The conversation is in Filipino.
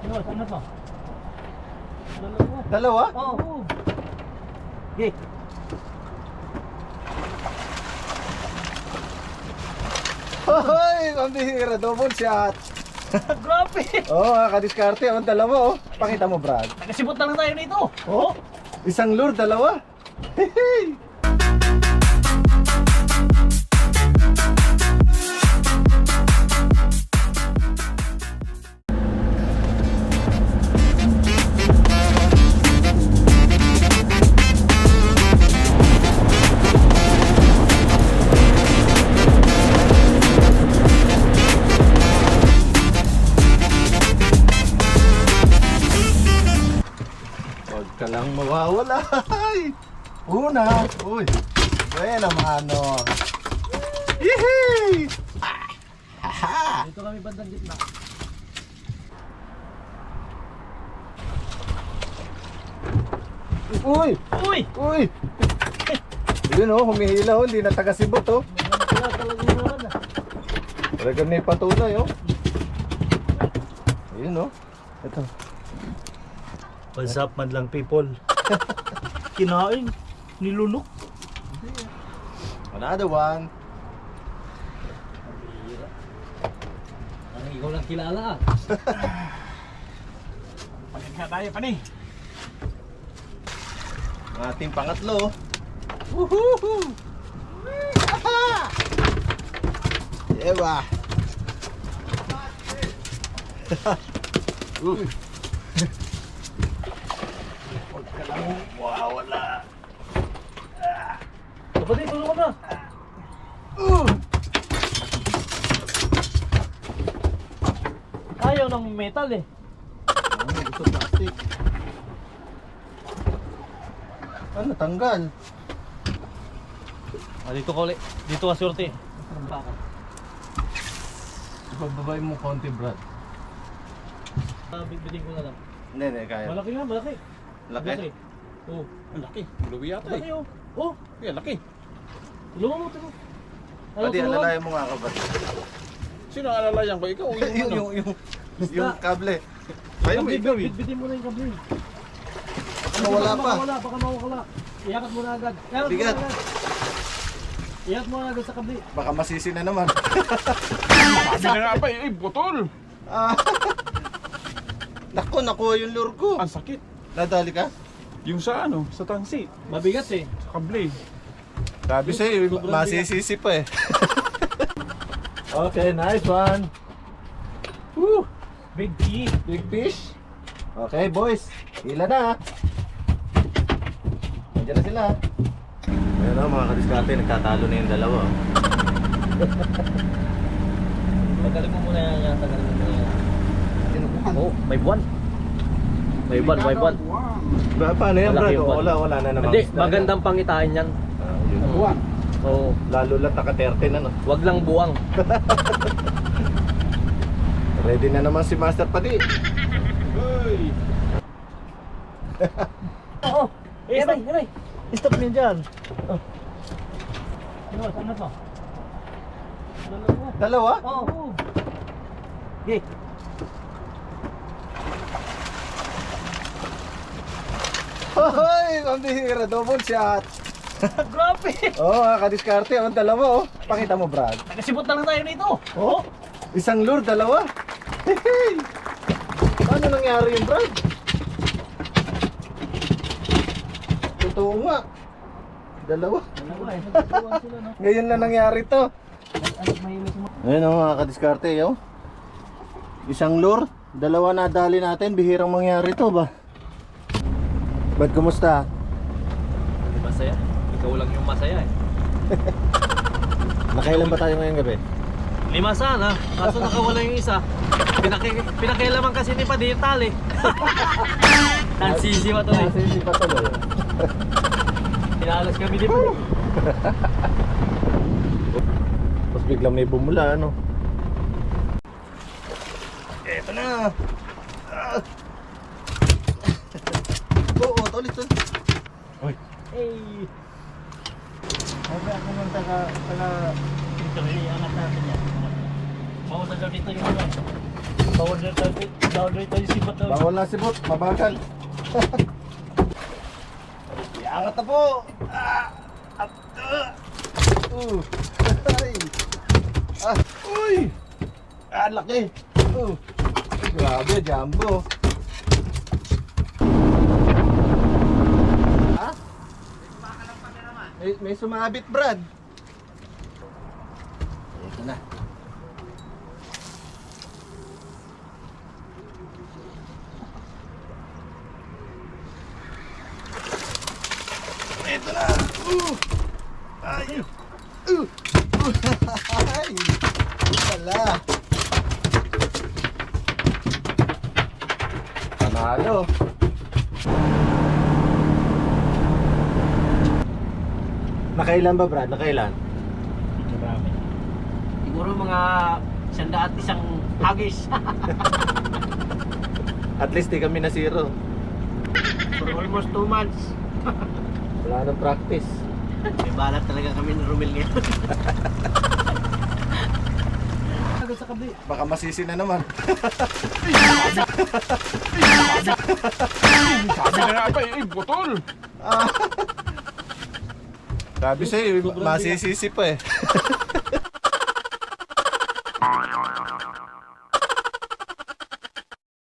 Ano to? Dalawa? Oo. Okay. Hoy! Pambihira, double shot! Grabe! Oo, kadiskarte. Ang dalawa, oh. Pakita mo, Brad. Nagasibot na lang tayo nito. Oh, isang lure, dalawa. Hehe! Huwag ka lang mawawala. Una. Uy. Buena mano. Yehey! Dito kami bandang gitna. Uy! Uy! Uy! Yun oh, humihila oh. Hindi na taga-sibot oh. Wala talagang naman ah. Talagang may patunay oh. Ayun oh. Ito. What's up, madlang people? Kinain. Nilunok. Another one. Parang ikaw lang kilala ah. Pagkakita tayo pa ni. Ang ating pangatlo. Woohoo! Aha! Ewa! Huwag ka lang mawawala. Kapatid, tulungan na. Ayaw ng metal eh. Ano, gusto plastic. Ano, tanggal? Dito ka ulit. Dito ka surti. Bababay mo konti, Brad. Bigbitin ko na lang. Hindi, kaya. Malaki nga, malaki. Laki? Oo. Ang laki. Luwi yata Malaki eh. oh. Oh, Yan, laki. tulungan mo, tulungan. Pati alalayan mo nga kapatid. Sino ang alalayan ko? Ikaw o yung ano? yung kable. Kaya mo ikaw eh. Bitbitin mo na yung kabli. Mawala pa. Baka mawala. Iyakat mo na agad. Iyakat Bigat. mo na agad. Iyakat mo na agad sa kabli. Baka masisi na naman. Sabi na nga pa eh, putol. Ah. Naku, nakuha yung lure ko. Ang sakit. Nadali ka? Yung sa ano, sa tansi, Mabigat eh. sa kable. Sabi sa'yo, Sobrang masisisi pa eh. Okay, nice one. Woo! Big key. Big fish. Okay, boys. Hila na. Nandiyan na sila. Ayan o, mga kadiskarte, nagtatalo na yung dalawa. Tagalin mo muna yan. Tagalin mo muna yan. Oh, may buwan. May buwan, may buwan. Paano yan, Malaki Brad? yung buwan. Wala na naman. Hindi, magandang pangitain yan. Yun. Buwan. Oo. Lalo lang naka-13 na no. Wag lang buwang. Ready na naman si Master Padi. Hey! Oo. Aray, aray. Stop niyo dyan. Oh. Ano to? Dalawa? Oo. Okay. Hoy! Pambihira, double shot! Grabe! Oo, kadiskarte. Ang dalawa oh. Pakita mo, Brad. Nagasibot na lang tayo nito. Oh, isang lure, dalawa. Hehe! Paano nangyari yun, Brad? Totoo nga. Dalawa. Dalawa eh. Nagtutuwan sila no. Ngayon na nangyari to. Ano mahilig mo? Ayun o mga kadiskarte yo. Isang lure, dalawa na dali natin. Bihirang mangyari to ba? Ba't kumusta? Masaya. Ikaw lang yung masaya eh. Nakailan ba tayo ngayong gabi? 5 sana. Kaso nakawala yung isa. Pinakialaman kasi ni Padi yung tali. Nansisi pa to eh. Hindi pa tuloy. Pinalas kami di pa. Tapos biglang may bumula ano. Eto na. Oo, tulis to. Uy. Hey! Sabi ako nung taga Dito, angat natin yan. Mawatagal dito yung ano. Bawal na tayo sibat na. Bawal na sibot, mabagal. Iangat na po. Ay. Uy. Laki. Grabe, jumbo. Ha? May sumabit, Brad. Ito na. Ito na. Ay. Ay. Wala. Panalo. Nakailan ba, Brad? Nakailan? Marami. Siguro mga 101 hagis. At least di kami na zero. For almost 2 months. Wala nang practice. May balat talaga kami ni Romel ngayon. Sa kabli. Baka masisi na naman. Sabi na nga ba butol. Sabi sa'yo, masisisi pa eh.